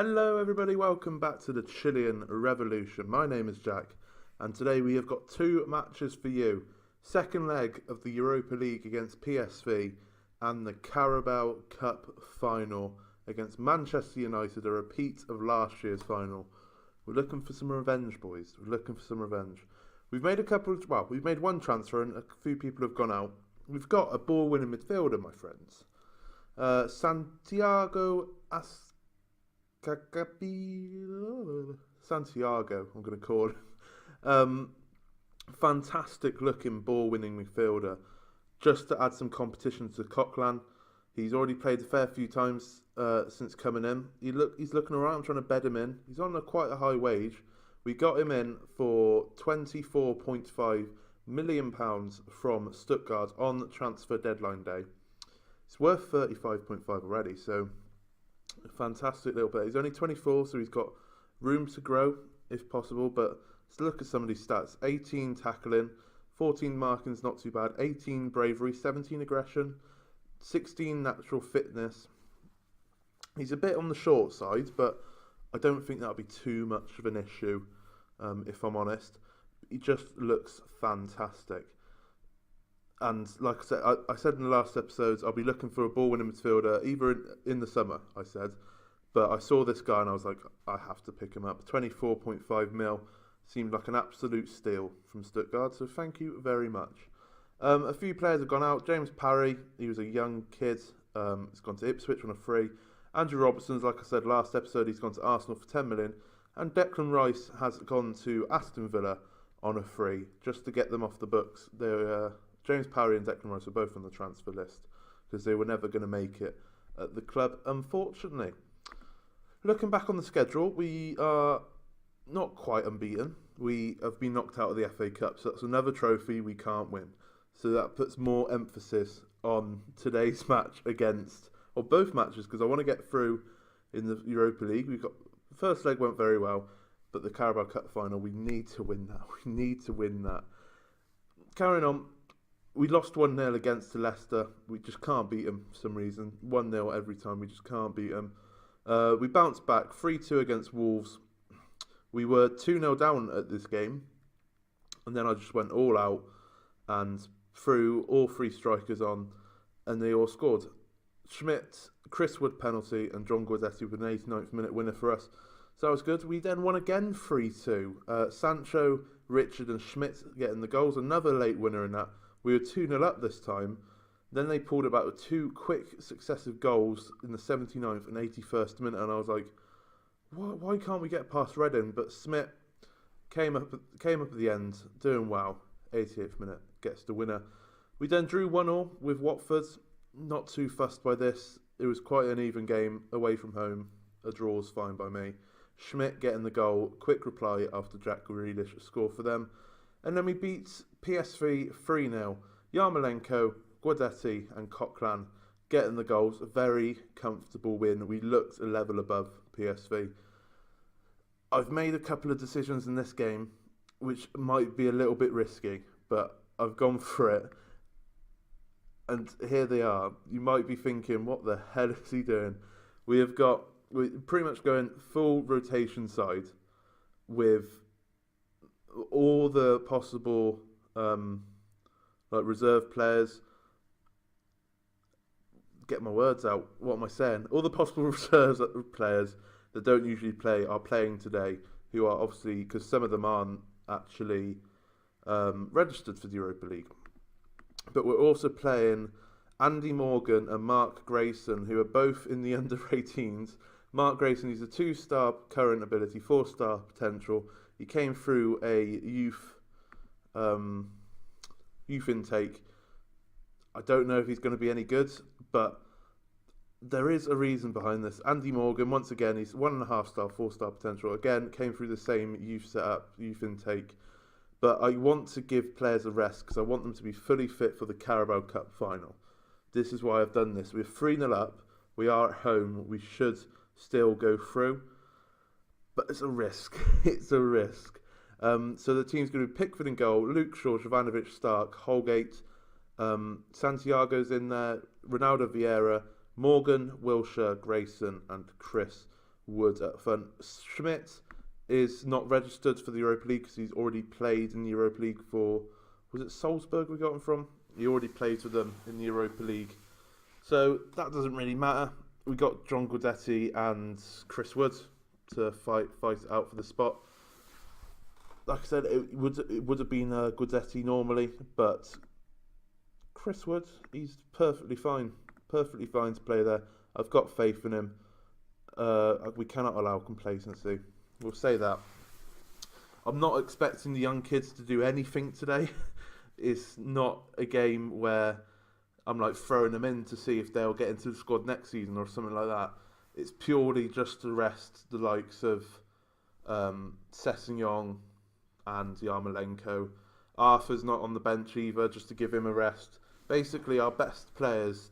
Hello, everybody. Welcome back to the Chilean Revolution. My name is Jack, and today we have got two matches for you. Second leg of the Europa League against PSV, and the Carabao Cup final against Manchester United, a repeat of last year's final. We're looking for some revenge, boys. We're looking for some revenge. We've made we've made one transfer, and a few people have gone out. We've got a ball-winning midfielder, my friends. Santiago, I'm going to call him. Fantastic looking ball winning midfielder. Just to add some competition to Coquelin. He's already played a fair few times since coming in. He's looking alright. I'm trying to bed him in. He's on quite a high wage. We got him in for £24.5 million from Stuttgart on transfer deadline day. It's worth 35.5 already, so fantastic little bit. He's only 24, so he's got room to grow if possible. But let's look at some of these stats: 18 tackling, 14 marking's not too bad, 18 bravery, 17 aggression, 16 natural fitness. He's a bit on the short side, but I don't think that'll be too much of an issue, if I'm honest. He just looks fantastic. And like I said, I said in the last episodes, I'll be looking for a ball-winning midfielder, either in the summer, I said. But I saw this guy and I was like, I have to pick him up. 24.5 mil seemed like an absolute steal from Stuttgart, so thank you very much. A few players have gone out. James Parry, he was a young kid. He's gone to Ipswich on a free. Andrew Robertson's, like I said last episode, he's gone to Arsenal for 10 million. And Declan Rice has gone to Aston Villa on a free, just to get them off the books. James Parry and Declan Rice were both on the transfer list because they were never going to make it at the club, unfortunately. Looking back on the schedule, we are not quite unbeaten. We have been knocked out of the FA Cup, so that's another trophy we can't win. So that puts more emphasis on today's match or both matches, because I want to get through in the Europa League. The first leg went very well, but the Carabao Cup final, we need to win that. We need to win that. Carrying on. We lost 1-0 against Leicester. We just can't beat them for some reason. 1-0 every time. We just can't beat them. We bounced back 3-2 against Wolves. We were 2-0 down at this game. And then I just went all out and threw all three strikers on. And they all scored. Schmidt, Chris Wood penalty, and John Guidetti with an 89th minute winner for us. So that was good. We then won again 3-2. Sancho, Richard and Schmidt getting the goals. Another late winner in that. We were 2-0 up this time. Then they pulled it back with two quick successive goals in the 79th and 81st minute. And I was like, why can't we get past Reading? But Smith came up at the end, doing well. 88th minute, gets the winner. We then drew 1-1 with Watford. Not too fussed by this. It was quite an even game away from home. A draw's fine by me. Schmidt getting the goal. Quick reply after Jack Grealish scored for them. And then we beat PSV 3-0. Yarmolenko, Guidetti and Coquelin getting the goals. A very comfortable win. We looked a level above PSV. I've made a couple of decisions in this game which might be a little bit risky, but I've gone for it. And here they are. You might be thinking, what the hell is he doing? We're pretty much going full rotation side with all the possible reserve players. Get my words out. What am I saying? All the possible reserve players that don't usually play are playing today, who are obviously, because some of them aren't actually registered for the Europa League. But we're also playing Andy Morgan and Mark Grayson, who are both in the under-18s. Mark Grayson, he's a 2-star current ability, 4-star potential. He came through a youth intake. I don't know if he's going to be any good, but there is a reason behind this. Andy Morgan, once again, he's 1.5-star, 4-star potential. Again, came through the same youth setup, youth intake. But I want to give players a rest because I want them to be fully fit for the Carabao Cup final. This is why I've done this. We're 3-0 up. We are at home. We should still go through. But it's a risk. It's a risk. So the team's going to be Pickford in goal, Luke Shaw, Jovanovic, Stark, Holgate, Santiago's in there, Ronaldo Vieira, Morgan, Wilshere, Grayson and Chris Wood up front. Schmidt is not registered for the Europa League because he's already played in the Europa League for, was it Salzburg we got him from? He already played for them in the Europa League. So that doesn't really matter. We got John Guidetti and Chris Wood to fight it out for the spot. Like I said, it would have been Guidetti normally, but Chris Wood, he's perfectly fine to play there. I've got faith in him. We cannot allow complacency. We'll say that. I'm not expecting the young kids to do anything today. It's not a game where I'm like throwing them in to see if they'll get into the squad next season or something like that. It's purely just to rest the likes of Sessegnon and Yarmolenko. Arthur's not on the bench either, just to give him a rest. Basically, our best players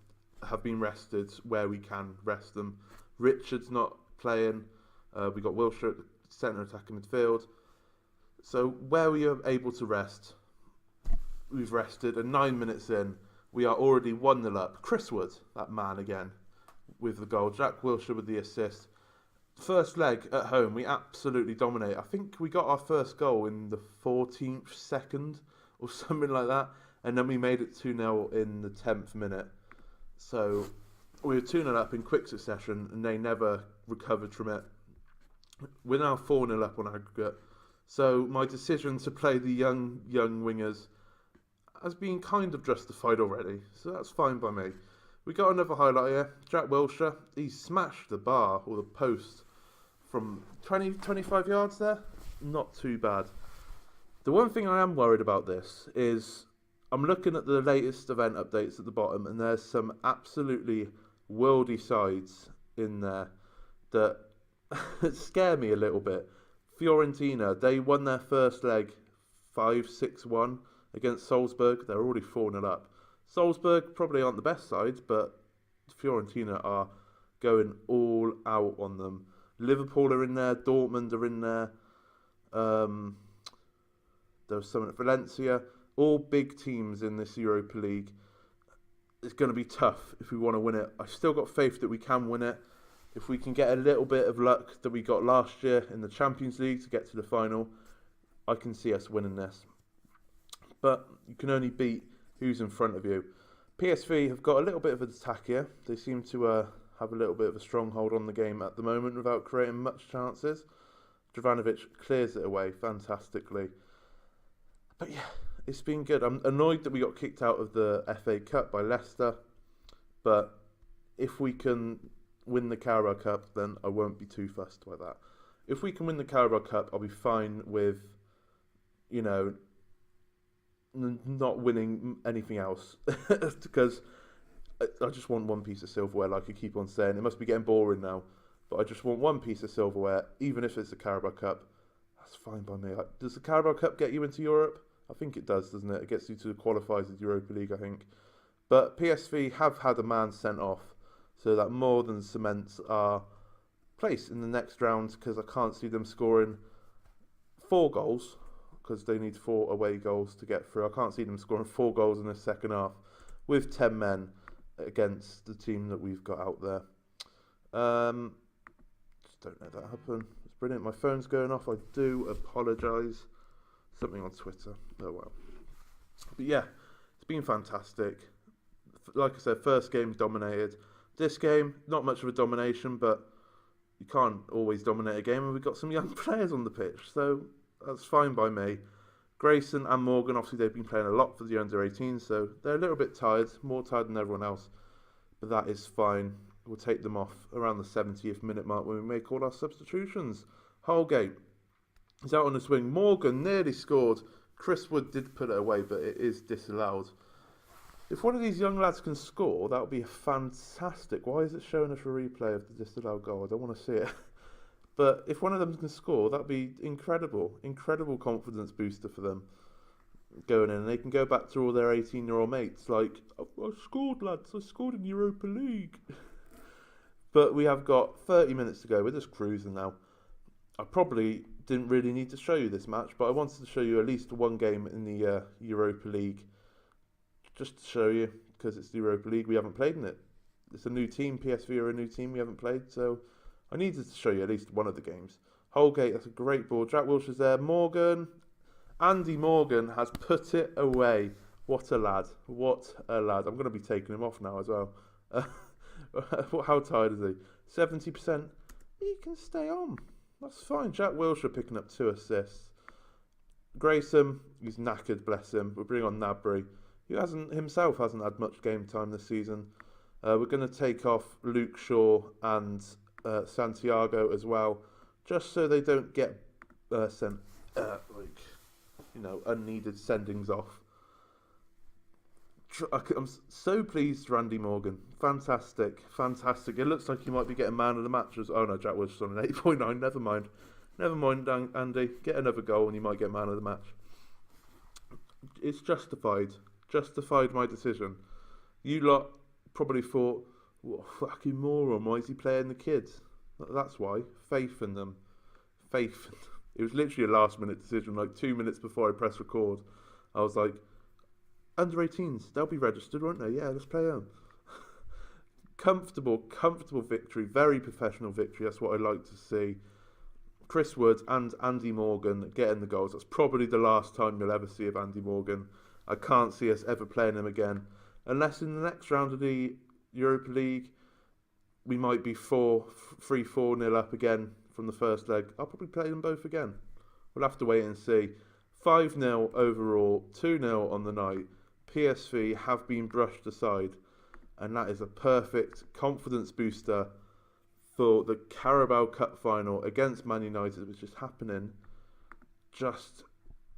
have been rested where we can rest them. Richard's not playing. We got Wilshere at the centre attacking midfield. So where we are able to rest, we've rested. And 9 minutes in, we are already 1-0 up. Chris Wood, that man again, with the goal. Jack Wilshere with the assist. First leg at home, we absolutely dominate. I think we got our first goal in the 14th second or something like that. And then we made it 2-0 in the 10th minute. So we were 2-0 up in quick succession and they never recovered from it. We're now 4-0 up on aggregate. So my decision to play the young wingers has been kind of justified already. So that's fine by me. We got another highlight here. Jack Wilshere, he smashed the bar or the post from 20-25 yards there. Not too bad. The one thing I am worried about this is I'm looking at the latest event updates at the bottom and there's some absolutely worldy sides in there that scare me a little bit. Fiorentina, they won their first leg 5-6-1 against Salzburg. They're already 4-0 up. Salzburg probably aren't the best sides, but Fiorentina are going all out on them. Liverpool are in there, Dortmund are in there. There was someone at Valencia. All big teams in this Europa League. It's going to be tough if we want to win it. I've still got faith that we can win it. If we can get a little bit of luck that we got last year in the Champions League to get to the final, I can see us winning this. But you can only beat who's in front of you. PSV have got a little bit of an attack here. They seem to have a little bit of a stronghold on the game at the moment without creating much chances. Jovanovic clears it away fantastically. But yeah, it's been good. I'm annoyed that we got kicked out of the FA Cup by Leicester. But if we can win the Carabao Cup, then I won't be too fussed by that. If we can win the Carabao Cup, I'll be fine with, not winning anything else. Because I just want one piece of silverware, like I keep on saying. It must be getting boring now. But I just want one piece of silverware, even if it's the Carabao Cup. That's fine by me. Does the Carabao Cup get you into Europe? I think it does, doesn't it? It gets you to the qualifiers of the Europa League, I think. But PSV have had a man sent off, so that more than cements our place in the next round, because I can't see them scoring 4 goals, because they need 4 away goals to get through. I can't see them scoring 4 goals in the second half with 10 men against the team that we've got out there. Just don't let that happen. It's brilliant. My phone's going off. I do apologise. Something on Twitter. Oh well. But yeah, it's been fantastic. Like I said, first game dominated. This game, not much of a domination, but you can't always dominate a game, and we've got some young players on the pitch, so that's fine by me. Grayson and Morgan, obviously they've been playing a lot for the under-18s, so they're a little bit tired, more tired than everyone else, but that is fine. We'll take them off around the 70th minute mark when we make all our substitutions. Holgate is out on the swing. Morgan nearly scored. Chris Wood did put it away, but it is disallowed. If one of these young lads can score, that would be fantastic. Why is it showing us a replay of the disallowed goal? I don't want to see it. But if one of them can score, that would be incredible. Incredible confidence booster for them going in. And they can go back to all their 18-year-old mates like, I scored, lads. I scored in Europa League. But we have got 30 minutes to go. We're just cruising now. I probably didn't really need to show you this match, but I wanted to show you at least one game in the Europa League. Just to show you, because it's the Europa League, we haven't played in it. It's a new team. PSV are a new team we haven't played, so I needed to show you at least one of the games. Holgate, that's a great ball. Jack Wilshere's there. Morgan. Andy Morgan has put it away. What a lad. What a lad. I'm going to be taking him off now as well. How tired is he? 70%. He can stay on. That's fine. Jack Wilshere picking up 2 assists. Grayson, he's knackered, bless him. We'll bring on Nabry, who himself hasn't had much game time this season. We're going to take off Luke Shaw and Santiago as well, just so they don't get sent, unneeded sendings off. I'm so pleased for Andy Morgan. Fantastic. It looks like he might be getting man of the match. Oh no, Jack Wilshere's on an 8.9. Never mind, Andy. Get another goal and you might get man of the match. It's justified. Justified my decision. You lot probably thought, what a fucking moron. Why is he playing the kids? That's why. Faith in them. It was literally a last minute decision. Like 2 minutes before I press record, I was like, under 18s, they'll be registered, won't they? Yeah, let's play them. Comfortable victory. Very professional victory. That's what I like to see. Chris Wood and Andy Morgan getting the goals. That's probably the last time you'll ever see of Andy Morgan. I can't see us ever playing him again. Unless in the next round of the Europa League, we might be 3-4-0 up again from the first leg. I'll probably play them both again. We'll have to wait and see. 5-0 overall, 2-0 on the night. PSV have been brushed aside. And that is a perfect confidence booster for the Carabao Cup final against Man United, which is happening just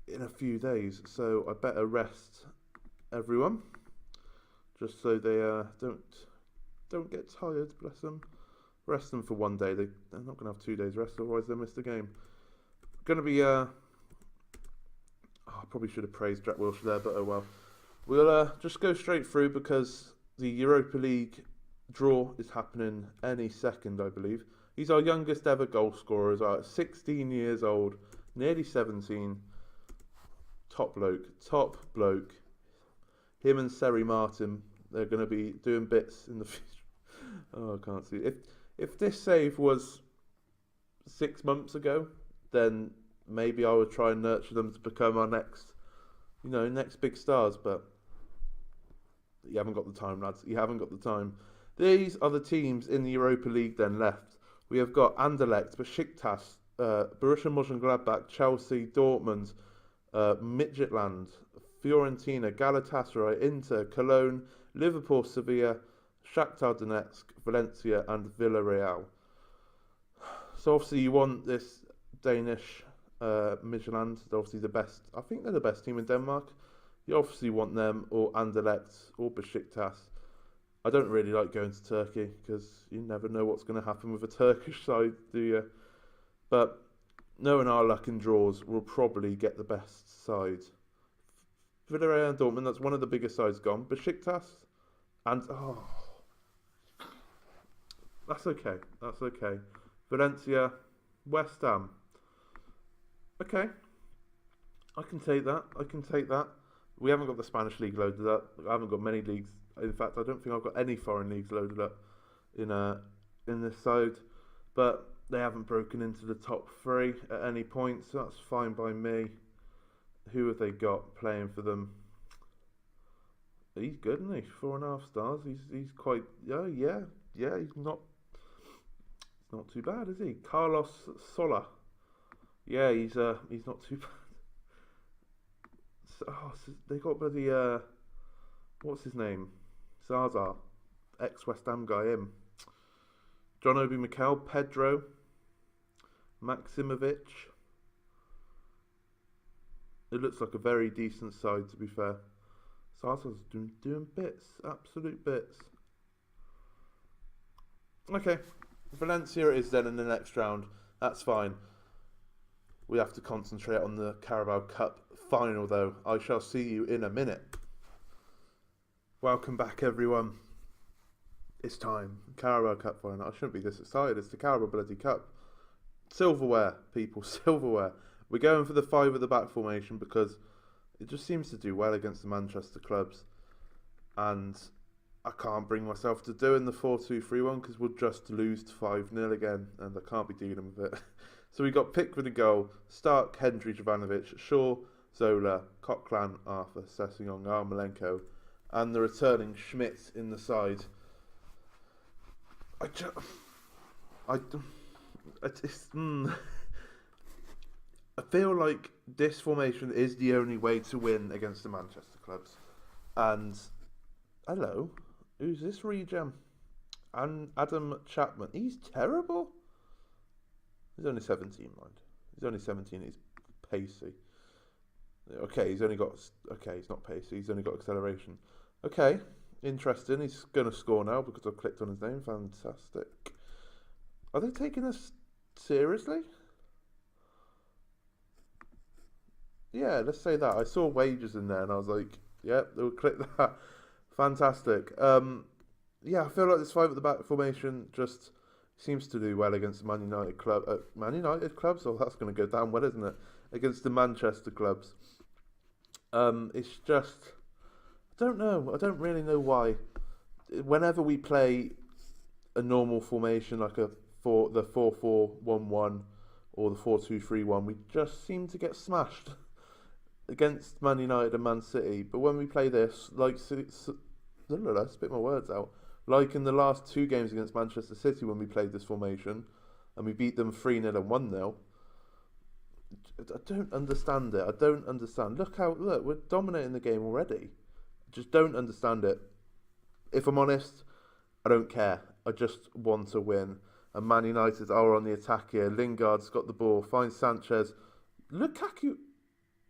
in a few days. So I better rest everyone, just so they don't get tired. Bless them. Rest them for one day. They're not going to have 2 days rest, otherwise they'll miss the game. Going to be I probably should have praised Jack Wilshere there, but oh well. We'll just go straight through because the Europa League draw is happening any second, I believe. He's our youngest ever goal scorer as well. 16 years old, nearly 17. Top bloke. Him and Seri Martin, they're going to be doing bits in the future. Oh, I can't see. If this save was 6 months ago, then maybe I would try and nurture them to become our next big stars, but you haven't got the time, lads. You haven't got the time. These are the teams in the Europa League then left. We have got Anderlecht, Besiktas, Borussia Mönchengladbach, Chelsea, Dortmund, Midtjylland, Fiorentina, Galatasaray, Inter, Cologne, Liverpool, Sevilla, Shakhtar Donetsk, Valencia and Villarreal. So obviously you want this Danish Midtjylland, they're obviously the best. I think they're the best team in Denmark. You obviously want them, or Anderlecht, or Besiktas. I don't really like going to Turkey because you never know what's going to happen with a Turkish side, do you? But knowing our luck in draws, we'll probably get the best side. Villarreal and Dortmund, that's one of the biggest sides gone. Besiktas, and that's okay. Valencia, West Ham. Okay, I can take that. We haven't got the Spanish league loaded up. I haven't got many leagues. In fact, I don't think I've got any foreign leagues loaded up in this side. But they haven't broken into the top 3 at any point, so that's fine by me. Who have they got playing for them? He's good, isn't he? 4.5 stars. He's quite yeah. He's not too bad, is he? Carlos Sola. Yeah, he's not too bad. So they got bloody what's his name? Zaza, ex-West Ham guy, him. John Obi Mikel, Pedro, Maximovic. It looks like a very decent side, to be fair. Zaza's doing bits, absolute bits. Okay, Valencia it is then in the next round. That's fine. We have to concentrate on the Carabao Cup final, though. I shall see you in a minute. Welcome back, everyone. It's time. Carabao Cup final. I shouldn't be this excited. It's the Carabao bloody Cup. Silverware, people. Silverware. We're going for the 5 at the back formation because it just seems to do well against the Manchester clubs. And I can't bring myself to doing the 4-2-3-1 because we'll just lose to 5-0 again, and I can't be dealing with it. So we got Pickford in goal, Stark, Hendry, Jovanovic, Shaw, Zola, Coquelin, Arthur, Sessegnon, Armolenko, and the returning Schmidt in the side. I feel like this formation is the only way to win against the Manchester clubs. And hello, who's this regen? And Adam Chapman. He's terrible. He's only 17, mind. He's only 17. He's pacey. Okay, he's not pacey. He's only got acceleration. Okay, interesting. He's going to score now because I've clicked on his name. Fantastic. Are they taking us seriously? Yeah, let's say that. I saw wages in there and I was like, yeah, they'll click that. Fantastic. Yeah, I feel like this 5 at the back formation just seems to do well against the Man United club. Man United clubs? Oh, that's going to go down well, isn't it? Against the Manchester clubs. It's just, I don't know. I don't really know why. Whenever we play a normal formation like the 4-4-1-1 or the 4-2-3-1, we just seem to get smashed against Man United and Man City. But when we play this, let's spit my words out. Like in the last 2 games against Manchester City when we played this formation and we beat them 3-0 and 1-0. I don't understand it. I don't understand. Look, we're dominating the game already. I just don't understand it. If I'm honest, I don't care. I just want to win. And Man United are on the attack here. Lingard's got the ball, finds Sanchez. Lukaku,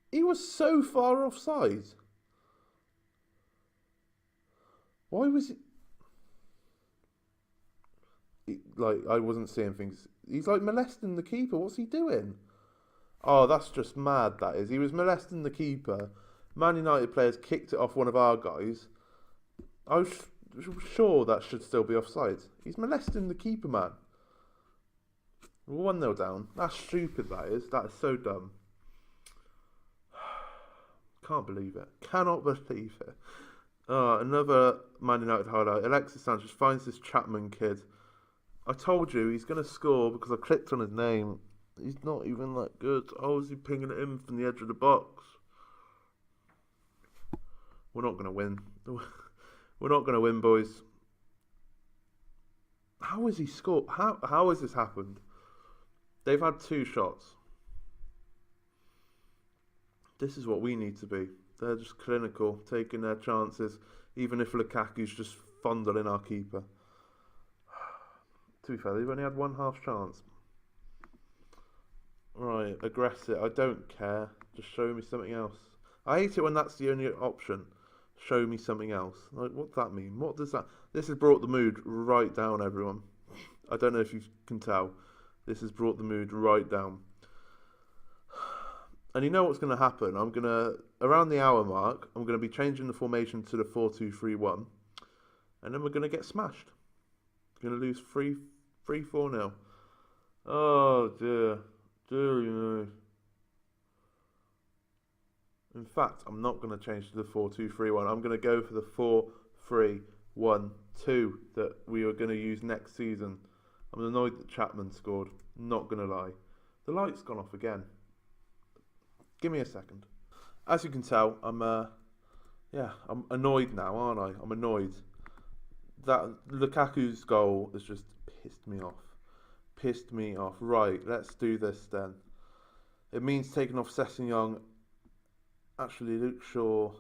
he was so far offside. Why was I wasn't seeing things. He's like molesting the keeper. What's he doing? Oh, that's just mad, that is. He was molesting the keeper. Man United players kicked it off one of our guys. I was sure that should still be offside. He's molesting the keeper, man. 1-0 down. That's stupid, that is. That is so dumb. Can't believe it. Cannot believe it. Another Man United highlight. Alexis Sanchez finds this Chapman kid. I told you he's going to score because I clicked on his name. He's not even that good. Oh, is he pinging it in from the edge of the box? We're not going to win. We're not going to win, boys. How has he scored? How has this happened? They've had 2 shots. This is what we need to be. They're just clinical, taking their chances, even if Lukaku's just fondling our keeper. To be fair, they've only had 1 half chance. Right, aggressive. I don't care. Just show me something else. I hate it when that's the only option. Show me something else. Like, what's that mean? What does that... This has brought the mood right down, everyone. I don't know if you can tell. This has brought the mood right down. And you know what's going to happen? I'm going to... Around the hour mark, I'm going to be changing the formation to the 4-2-3-1. And then we're going to get smashed. We're going to lose 3-4-0. Oh, dear. Dear me. In fact, I'm not going to change to the 4-2-3-1. I'm going to go for the 4-3-1-2 that we are going to use next season. I'm annoyed that Chapman scored. Not going to lie. The light's gone off again. Give me a second. As you can tell, I'm annoyed now, aren't I? I'm annoyed. That Lukaku's goal has just pissed me off. Pissed me off. Right, let's do this then. It means taking off Sessegnon. Actually, Luke Shaw.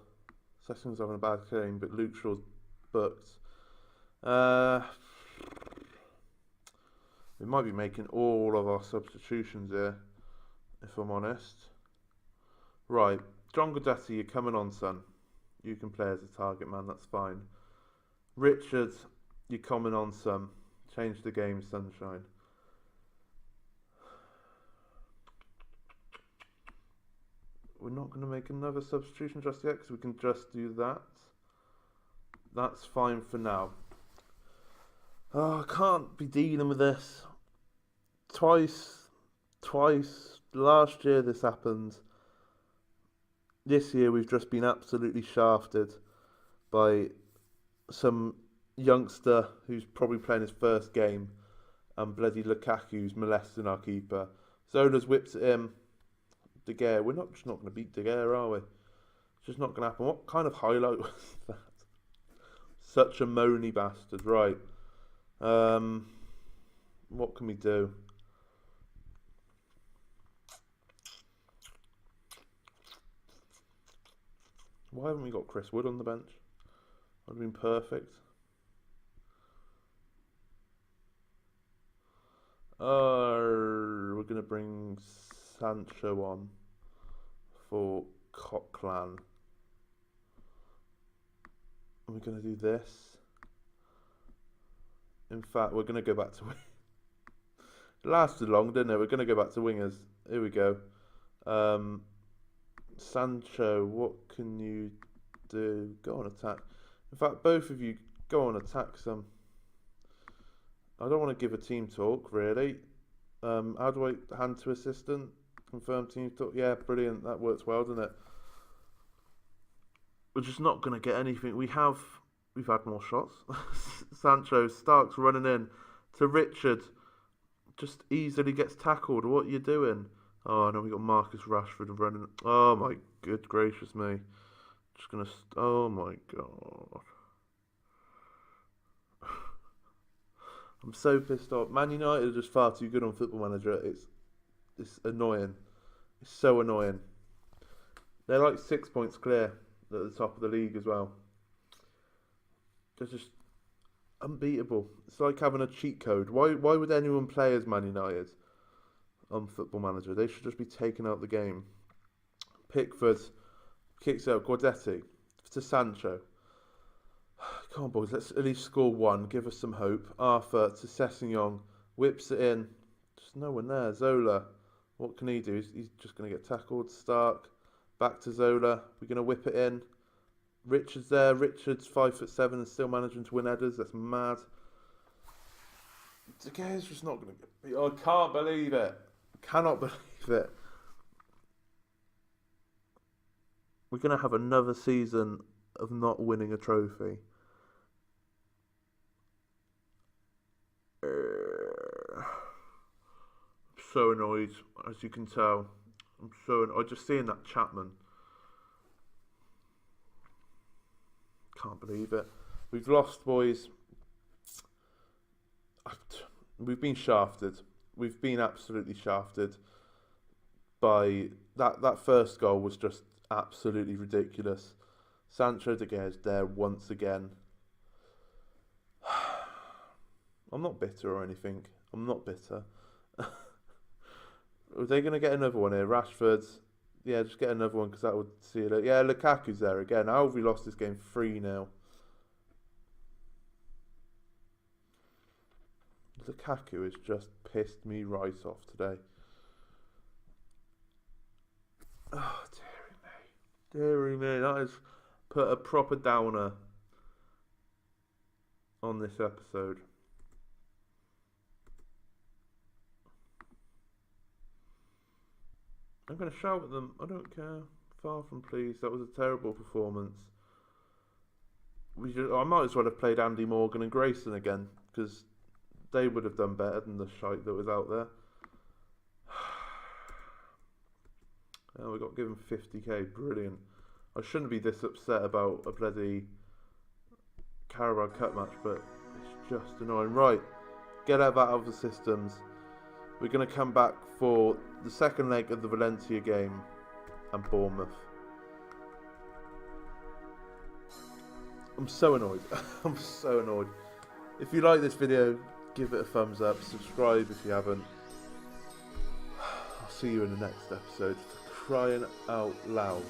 Sessegnon's having a bad game, but Luke Shaw's booked. We might be making all of our substitutions here, if I'm honest. Right, John Guidetti, you're coming on, son. You can play as a target man, that's fine. Richard, you're coming on, son. Change the game, sunshine. We're not going to make another substitution just yet because we can just do that. That's fine for now. Oh, I can't be dealing with this. Twice. Last year this happened. This year we've just been absolutely shafted by some youngster who's probably playing his first game, and bloody Lukaku's molesting our keeper. Zola's whips it in. De Gea, we're not just not going to beat De Gea, are we? It's just not going to happen. What kind of highlight was that? Such a moany bastard. Right. What can we do? Why haven't we got Chris Wood on the bench? Would have been perfect. We're going to bring Sancho on for Coquelin. And we're going to do this. In fact, we're going to go back to... It lasted long, didn't it? We're going to go back to wingers. Here we go. Sancho, what can you do? Go on attack. In fact, both of you go on attack some. I don't want to give a team talk, really. How do I hand to assistant? Confirm team talk. Yeah, brilliant. That works well, doesn't it? We're just not going to get anything. We've had more shots. Sancho, Stark's running in to Richard. Just easily gets tackled. What are you doing? Oh no, we got Marcus Rashford running. Oh my good gracious me! Just gonna. Oh my god! I'm so pissed off. Man United are just far too good on Football Manager. It's annoying. It's so annoying. They're like 6 points clear at the top of the league as well. They're just unbeatable. It's like having a cheat code. Why would anyone play as Man United on Football Manager? They should just be taken out the game. Pickford kicks out Guardetti to Sancho. Come on, boys, let's at least score one. Give us some hope. Arthur to Sessegnon. Whips it in. Just no one there. Zola. What can he do? He's just going to get tackled. Stark. Back to Zola. We're going to whip it in. Richard's there. Richard's 5'7" and still managing to win headers. That's mad. De Gea's just not going to get... I can't believe it. Cannot believe it. We're going to have another season of not winning a trophy. I'm so annoyed, as you can tell. I'm just seeing that Chapman. Can't believe it. We've lost, boys. We've been shafted. We've been absolutely shafted by that first goal was just absolutely ridiculous. Sancho De Gea is there once again. I'm not bitter or anything. I'm not bitter. Are they going to get another one here? Rashford's. Yeah, just get another one because that would seal it. Yeah, Lukaku's there again. How have we lost this game 3-0? Lukaku has just pissed me right off today. Oh, dearie me. That has put a proper downer on this episode. I'm going to shout at them. I don't care. Far from pleased. That was a terrible performance. I might as well have played Andy Morgan and Grayson again because they would have done better than the shite that was out there. Oh, we got given 50k. Brilliant. I shouldn't be this upset about a bloody Carabao Cup match, but it's just annoying. Right, get that out of the systems. We're going to come back for the second leg of the Valencia game and Bournemouth. I'm so annoyed. I'm so annoyed. If you like this video, give it a thumbs up. Subscribe if you haven't. I'll see you in the next episode. For crying out loud.